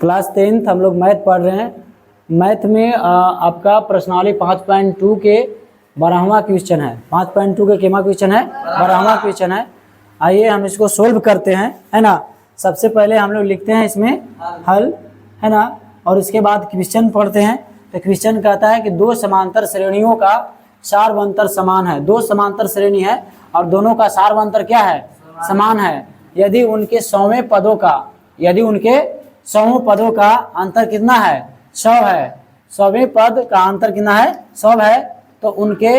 Class 10th हम लोग math पढ़ रहे हैं। मैथ में आपका प्रश्नावली 5.2 के 12वां क्वेश्चन है। 5.2 के केमा क्वेश्चन है? 12वां क्वेश्चन है। आइए हम इसको सोल्व करते हैं, है ना। सबसे पहले हम लोग लिखते हैं इसमें हल, है ना, और इसके बाद क्वेश्चन पढ़ते हैं। तो क्वेश्चन कहता है कि दो समांतर श्रेणियों का सार्वंतर समान है। दो समांतर श्रेणी है और दोनों का सार्वंतर क्या है? समान है। यदि उनके 100वें पदों का अंतर कितना है? 100 है। 100वें पद का अंतर कितना है? 100 है। तो उनके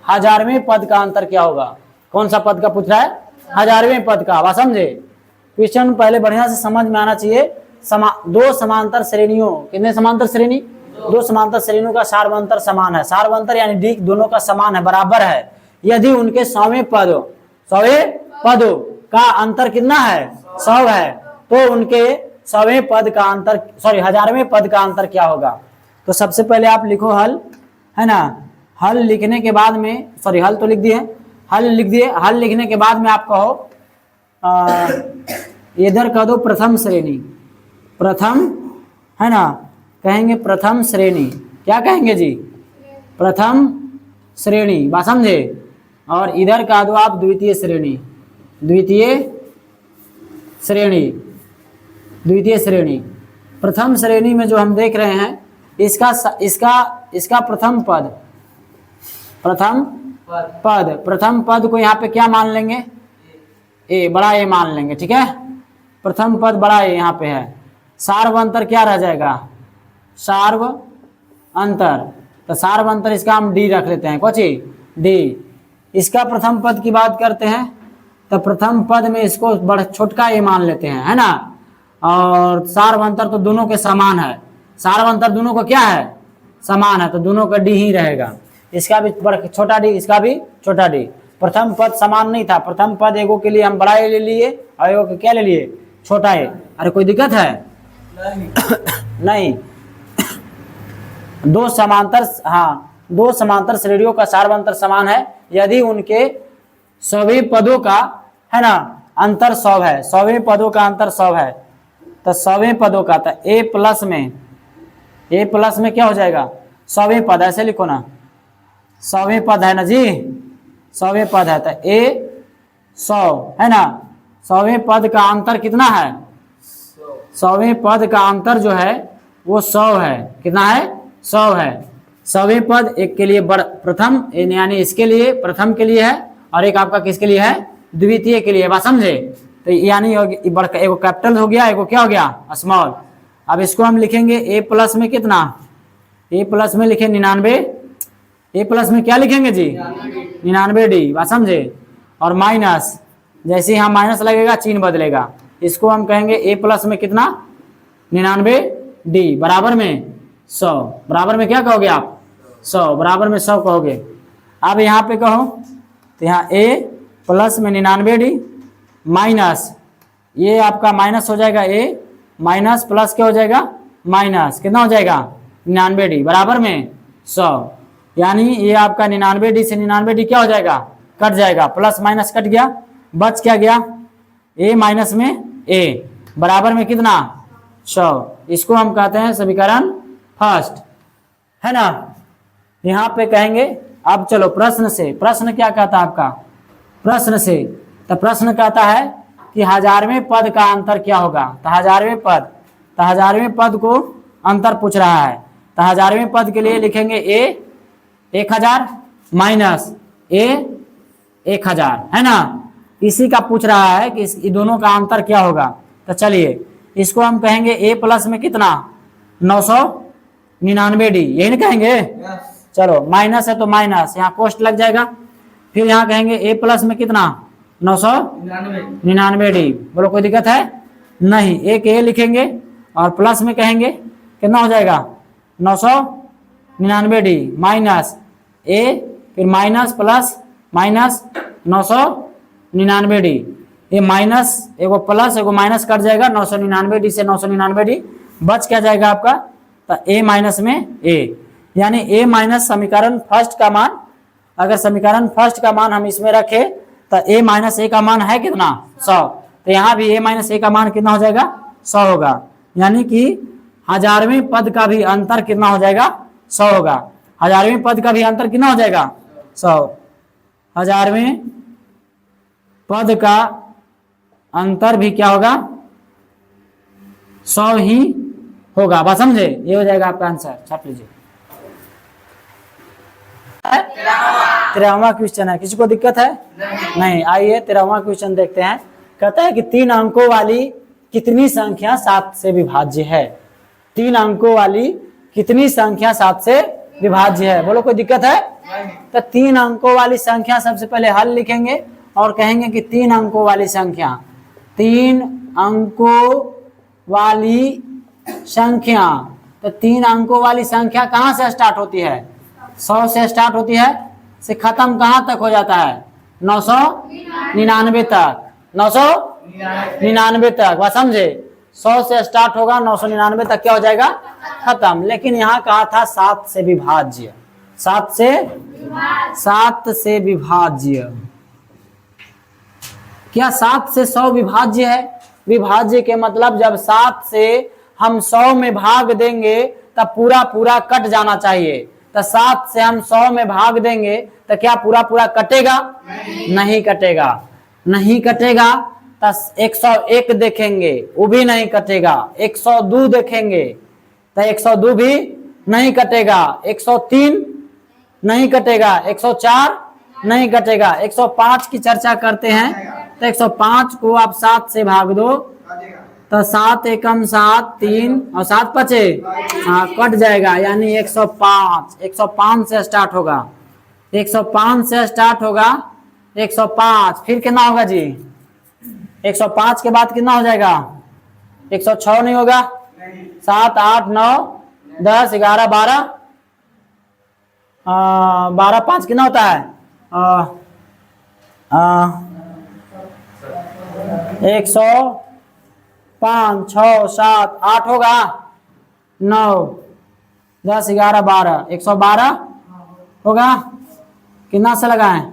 1000वें पद का अंतर क्या होगा? कौन सा पद का पूछ रहा है? 1000वें पद का। बात समझे? क्वेश्चन पहले बढ़िया से समझ में आना चाहिए। दो समांतर श्रेणियों, कितने समांतर श्रेणी? दो समांतर श्रेणियों का सार्वंतर समान है। सार्वंतर यानी डी दोनों का समान है, बराबर है। यदि उनके 100वें पदों का अंतर कितना है? 100 है। तो उनके 100वें पद का अंतर, 1000वें पद का अंतर क्या होगा? तो सबसे पहले आप लिखो हल, है ना। हल लिखने के बाद में, हल तो लिख दिए, हल लिख दिए। हल लिखने के बाद में आप कहो इधर कह दो प्रथम श्रेणी। प्रथम, है ना, कहेंगे प्रथम श्रेणी। क्या कहेंगे जी? प्रथम श्रेणी। बात समझे? और इधर कह दो आप द्वितीय श्रेणी। द्वितीय श्रेणी। प्रथम श्रेणी में जो हम देख रहे हैं, इसका प्रथम पद को यहाँ पे क्या मान लेंगे? ए, बड़ा ए मान लेंगे, ठीक है। प्रथम पद बड़ा ए यहाँ पे है। सार्वंतर क्या रह जाएगा? सार्वंतर। तो सार्वंतर इसका हम डी रख लेते हैं। कौची? डी। इसका प्रथम पद की बात करते हैं तो प्रथम पद में इसको बड़ा छोटका ए मान लेते हैं, है ना। और सार्वंतर तो दोनों के समान है। सार्वंतर दोनों को क्या है? समान है। तो दोनों का डी ही रहेगा। इसका भी छोटा डी, इसका भी छोटा डी। प्रथम पद समान नहीं था। प्रथम पद एगो के लिए हम बड़ा ए ले लिए और एगो के क्या ले लिए? छोटा ए। अरे कोई दिक्कत है? नहीं। दो समांतर श्रेणियों का सार्वंतर समान है यदि उनके 100वें पदों का, है ना, अंतर 100 है। 100वें पदों का अंतर 100 है। तो 100वें पदों का, तो ए प्लस में क्या हो जाएगा? 100वें पद। ऐसे लिखो ना, 100वें पद है ना जी, 100वें पद है। तो ए 100, है ना। 100वें पद का अंतर कितना है? 100वें पद का अंतर जो है वो 100 है। कितना है? 100 है। 100वें पद एक के लिए प्रथम, यानी इसके लिए प्रथम के लिए है, और एक आपका किसके लिए है? द्वितीय के लिए। बात समझे? तो यानी एगो कैपिटल हो गया, एगो क्या हो गया? स्मॉल। अब इसको हम लिखेंगे ए प्लस में कितना? ए प्लस में लिखे 99। ए प्लस में क्या लिखेंगे जी? 99 डी। बात समझे? और माइनस, जैसे यहाँ माइनस लगेगा चिन्ह बदलेगा। इसको हम कहेंगे ए प्लस में कितना? 99 डी बराबर में 100। बराबर में क्या कहोगे आप? 100। बराबर में 100 कहोगे। अब यहाँ पे कहो तो यहाँ ए प्लस में 99 डी माइनस, ये आपका माइनस हो जाएगा ए, माइनस प्लस क्या हो जाएगा? माइनस। कितना हो जाएगा? 99 डी बराबर में 100। यानी ये आपका 99 डी से 99 डी क्या हो जाएगा? कट जाएगा। प्लस माइनस कट गया, बच क्या गया? ए माइनस में ए बराबर में कितना? 100। इसको हम कहते हैं समीकरण फर्स्ट, है ना। यहाँ पे कहेंगे अब चलो प्रश्न से। प्रश्न क्या कहता है आपका? प्रश्न से तो प्रश्न कहता है कि 1000वें पद का अंतर क्या होगा? तो 1000वें पद को अंतर पूछ रहा है। तो 1000वें पद के लिए लिखेंगे ए 1000 माइनस ए 1000, है ना। इसी का पूछ रहा है कि इस दोनों का अंतर क्या होगा। तो चलिए इसको हम कहेंगे ए प्लस में कितना? 999 डी, यही ना कहेंगे? चलो माइनस है तो माइनस, यहाँ कोष्ट लग जाएगा। फिर यहाँ कहेंगे ए प्लस में कितना? 999 डी। बोलो कोई दिक्कत है? नहीं। एक ए लिखेंगे और प्लस में कहेंगे कितना हो जाएगा? 999 डी माइनस ए, फिर माइनस प्लस माइनस 999 डी। ये माइनस एगो प्लस एगो माइनस कट जाएगा। 999 डी से 999 डी बच क्या जाएगा आपका? तो ए माइनस में ए, यानी ए माइनस समीकरण फर्स्ट का मान। अगर समीकरण फर्स्ट का मान हम इसमें रखें तो ए माइनस ए का मान है कितना? 100। तो यहाँ भी ए माइनस ए का मान कितना हो जाएगा? 100 होगा। यानी कि हजारवें पद का भी अंतर कितना हो जाएगा? 100 होगा। हजारवें पद का भी अंतर कितना हो जाएगा? 100। हजारवें पद का अंतर भी क्या होगा? 100 ही होगा। बात समझे? ये हो जाएगा आपका आंसर। छाप लीजिए। 13वां क्वेश्चन है। किसी को दिक्कत है? नहीं। आइए 13वां क्वेश्चन देखते हैं। कहता है कि 3 अंकों वाली कितनी संख्या 7 से विभाज्य है? 3 अंकों वाली कितनी संख्या 7 से विभाज्य है? बोलो, कोई दिक्कत है? तो 3 अंकों वाली संख्या सबसे पहले हल लिखेंगे और कहेंगे कि 3 अंकों वाली संख्या, 3 अंकों वाली संख्या। तो 3 अंकों वाली संख्या कहाँ से स्टार्ट होती है? 100 से स्टार्ट होती है, से खत्म कहाँ तक हो जाता है? 999 तक। 999 तक। बात समझे? 100 से स्टार्ट होगा, 999 तक क्या हो जाएगा? खत्म। लेकिन यहाँ कहा था 7 से विभाज्य। 7 से विभाज्य। क्या 7 से 100 विभाज्य है? विभाज्य के मतलब जब 7 से हम 100 में भाग देंगे तब पूरा पूरा कट जाना चाहिए। तो 7 से हम 100 में भाग देंगे तो क्या पूरा पूरा कटेगा? नहीं कटेगा। नहीं कटेगा। तो 101 देखेंगे, वो भी नहीं कटेगा। 102 देखेंगे तो 102 भी नहीं कटेगा। 103 नहीं कटेगा। 104 नहीं कटेगा। 105 की चर्चा करते हैं तो 105 को आप 7 से भाग दो तो 7 एकम 7, 3 और 7 बचे, हाँ कट जाएगा। यानी 105। 105 से स्टार्ट होगा। 105 से स्टार्ट होगा। 105 फिर कितना होगा जी? 105 के बाद कितना हो जाएगा? 106 नहीं होगा? 7, 8, 9, 10, 11, 12, 12, 5 कितना होता है? 105, 6, 7, 8 होगा। 9, 10, 11, 12, 112 होगा। कितना से लगाएं?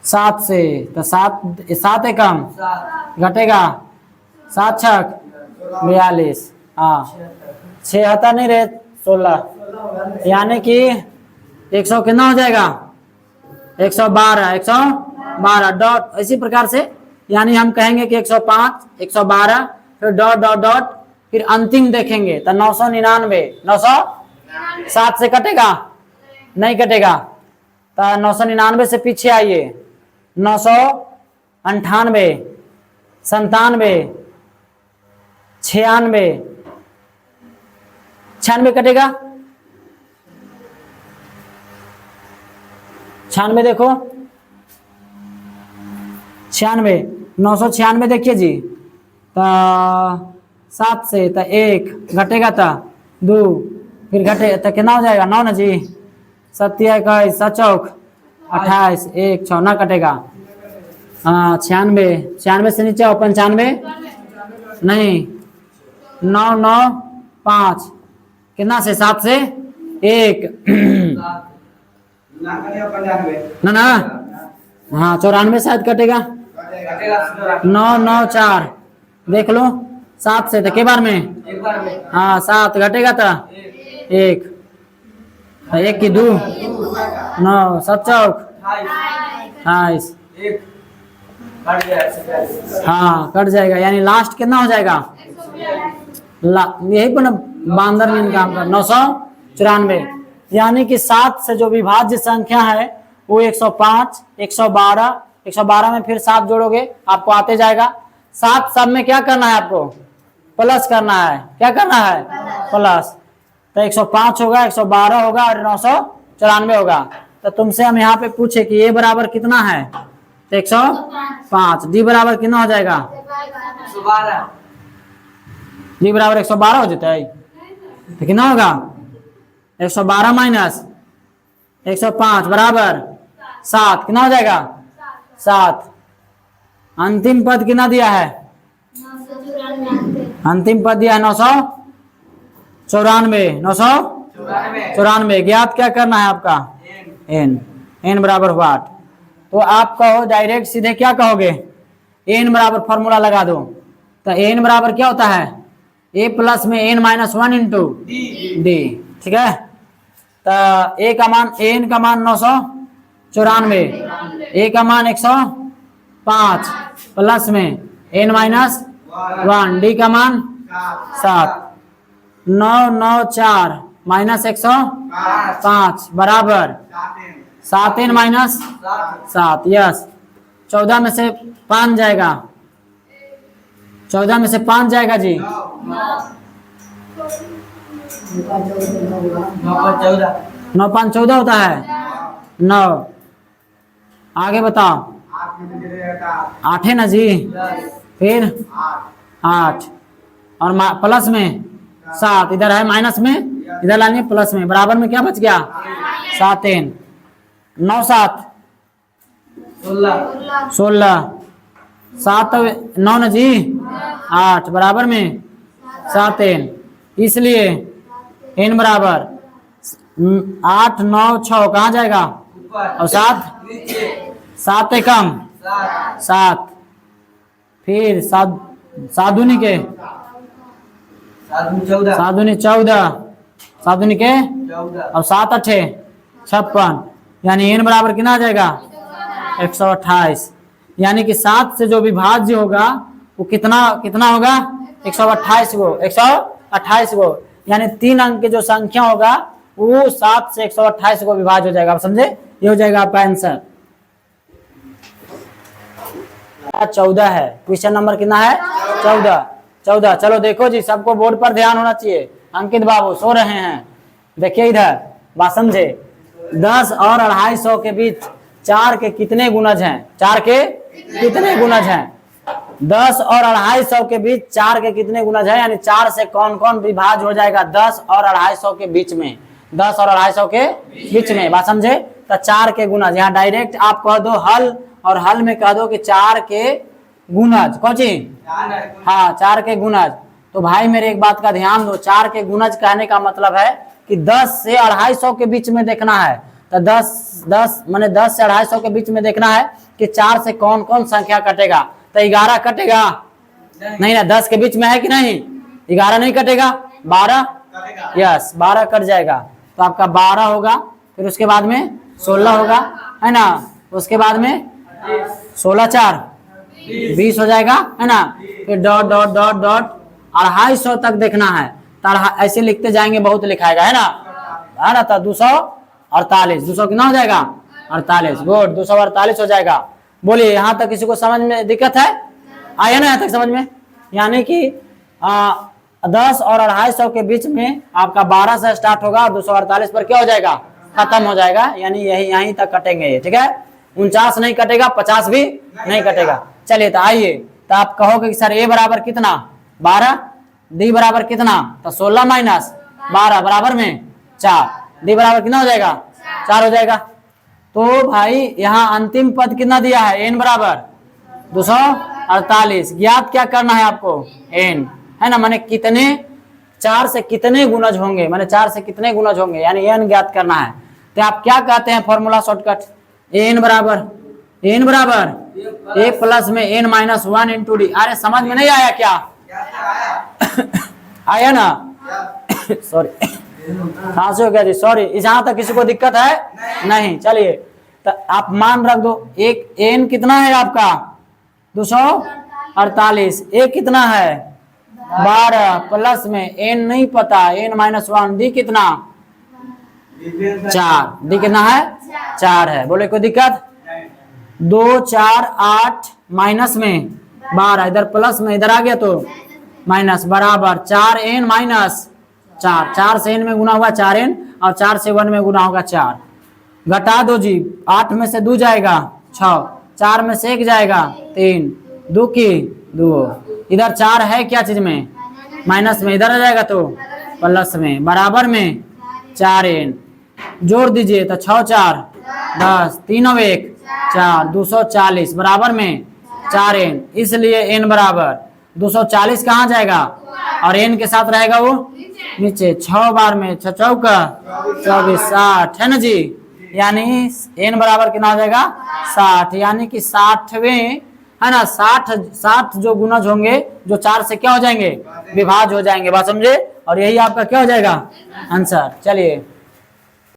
7 से। तो 7 एकम घटेगा। 7 छक 42, हाँ 76 नहीं रहे 16, यानी कि 100 कितना हो जाएगा? 112 डॉट। इसी प्रकार से यानी हम कहेंगे कि 105, 112 फिर डॉट डॉट डॉट फिर अंतिम देखेंगे तो 999। 7 से कटेगा? नहीं कटेगा। तो 999 से पीछे आइए। 998, 97, 96, 96 कटेगा? 96 देखो। 96, 996 देखिए जी। तो 7 से तो 1 घटेगा तो 2 फिर घटे तो कितना हो जाएगा? 9 ना जी। 7, 21, 7 चौक 28, 1 6 ना कटेगा। 96, 96 से नीचे 95 नहीं। 9, 9, 5 कितना से? 7 से 1 ना हाँ 94 शायद कटेगा। 9, 9, 4 देख लो। 7 से तो के बार में? हाँ 7 घटेगा तो 1 की 2 9 7 चौक 28, हाँ कट जाएगा। यानी लास्ट कितना हो जाएगा? यही पर बांदर में काम कर 994। यानी कि 7 से जो विभाज्य संख्या है वो 105, 112, 112 में फिर 7 जोड़ोगे आपको आते जाएगा। 7 सब में क्या करना है आपको? प्लस करना है। क्या करना है? प्लस। तो 105 होगा, 112 होगा और 994 होगा। तो तुमसे हम यहाँ पे पूछे कि ए बराबर कितना है? तो 105। डी बराबर कितना हो जाएगा? 112। डी बराबर 112 हो जाता है। तो कितना होगा? 112 माइनस 105 बराबर 7। कितना हो जाएगा? 7। अंतिम पद कितना दिया है? अंतिम पद दिया है 994। 994 ज्ञात क्या करना है आपका? n बराबर व्हाट? तो आप कहो डायरेक्ट सीधे क्या कहोगे? n बराबर फॉर्मूला लगा दो। तो n बराबर क्या होता है? ए प्लस में N minus one into D, ठीक है। तो ए का मान, एन का मान 994, ए का मान 105 प्लस में एन माइनस 1, डी का मान 7, 994 माइनस 105 बराबर 7 एन माइनस 7, यस। 14 में से 5 जाएगा, 14 में से 5 जाएगा जी, 9 5 14 होता है, 9। आगे बताओ, 8 है ना जी, फिर 8 और प्लस में 7, इधर है माइनस में, इधर लाएंगे प्लस में, बराबर में क्या बच गया 7 एन, 9 7 16, 7 9 न जी 8 बराबर में 7 एन, इसलिए एन बराबर 8 9 6 कहाँ जाएगा और 7 कम 7, फिर 7 दूनी के 7 दूनी 14, 7 दूनी के और 7 8 56, यानी एन बराबर कितना आ जाएगा 128। यानी कि 7 से जो विभाज्य होगा वो कितना होगा 128 गो, 128 गो, यानी 3 अंक के जो संख्या होगा वो 7 से 128 को विभाज्य हो जाएगा। आप समझे, ये हो जाएगा आपका आंसर। 14 है, क्वेश्चन नंबर कितना है 14। चलो देखो जी, सबको बोर्ड पर ध्यान होना चाहिए। अंकित बाबू सो रहे हैं, देखिए इधर बात समझे। 10 और 250 के बीच 4 के कितने गुणज हैं, 4 के कितने गुणज हैं, 10 और 250 के बीच 4 के कितने गुणज हैं, यानी 4 से कौन कौन विभाज्य हो जाएगा 10 और 250 के बीच में, 10 और 250 के बीच में, बात समझे। तो 4 के गुणज, यहाँ डायरेक्ट आप कह दो हल, और हल में कह दो कि 4 के गुणज, कौन सी, हाँ 4 के गुणज। तो भाई मेरे एक बात का ध्यान दो, 4 के गुणज कहने का मतलब है कि 10 से 250 के बीच में देखना है। तो 10 माने 10 से 250 के बीच में देखना है कि 4 से कौन कौन संख्या कटेगा। तो 11 कटेगा नहीं ना, 10 के बीच में है कि नहीं, 11 नहीं कटेगा, 12, यस 12 कट जाएगा। तो आपका 12 होगा, फिर उसके बाद में 16 होगा, है ना, उसके बाद में 16 4 20 हो जाएगा, है ना, फिर डॉट डॉट डॉट डॉट 250 तक देखना है। तो ऐसे लिखते जाएंगे, बहुत लिखाएगा, है ना। तो 248, 200 कितना हो जाएगा 48, गुड, 248 हो जाएगा। बोलिए यहाँ तक किसी को समझ में दिक्कत है, आया ना यहाँ तक समझ में। यानी कि 10 और 250 के बीच में आपका 12 से स्टार्ट होगा और 248 पर क्या हो जाएगा, खत्म हो जाएगा, यानी यहीं तक कटेंगे ये, ठीक है। 49 नहीं कटेगा, 50 भी नहीं कटेगा। चलिए तो आइए, तो आप कहोगे कि सर ए बराबर कितना 12, डी बराबर कितना, तो 16 माइनस 12 बराबर में 4, डी बराबर कितना हो जाएगा 4 हो जाएगा। तो भाई यहाँ अंतिम पद कितना दिया है, एन बराबर 248। ज्ञात क्या करना है आपको, एन, है ना, माने कितने 4 से कितने गुणज होंगे, माने 4 से कितने गुणज होंगे, यानी एन ज्ञात करना है। तो आप क्या कहते हैं फॉर्मूला शॉर्टकट, एन बराबर ए प्लस में एन माइनस 1 इंटू डी। अरे समझ में नहीं आया क्या, आया ना, सॉरी खांसी हो गया जी, सॉरी। यहाँ तक किसी को दिक्कत है नहीं। चलिए तो आप मान रख दो, एक एन कितना है आपका 248, ए कितना है 12 प्लस में एन नहीं पता, एन माइनस 1, डी कितना 4, डी कितना है 4 है। बोले कोई दिक्कत, 2 4 8 माइनस में 12, इधर प्लस में इधर आ गया तो माइनस, बराबर 4 एन माइनस 4, 4 से एन में गुना हुआ 4 एन, और 4 से 1 में गुना होगा 4। घटा दो जी, 8 में से 2 जाएगा 6, 4 में से 1 जाएगा 3, 2 की 2, इधर 4 है क्या चीज में, माइनस में, इधर आ जाएगा तो प्लस में, बराबर में 4 एन। जोड़ दीजिए तो 6 4 10, 3 और 1 4, 240 बराबर में 4 एन। इसलिए एन बराबर 240 कहाँ जाएगा, और एन के साथ रहेगा वो नीचे, 6 बार में 6 चौका 24 60, है ना जी। यानी एन बराबर कितना हो जाएगा 60, यानी कि 60वें, है ना 60 जो गुणज होंगे जो 4 से क्या हो जाएंगे विभाज्य हो जाएंगे, बात समझे। और यही आपका क्या हो जाएगा आंसर। चलिए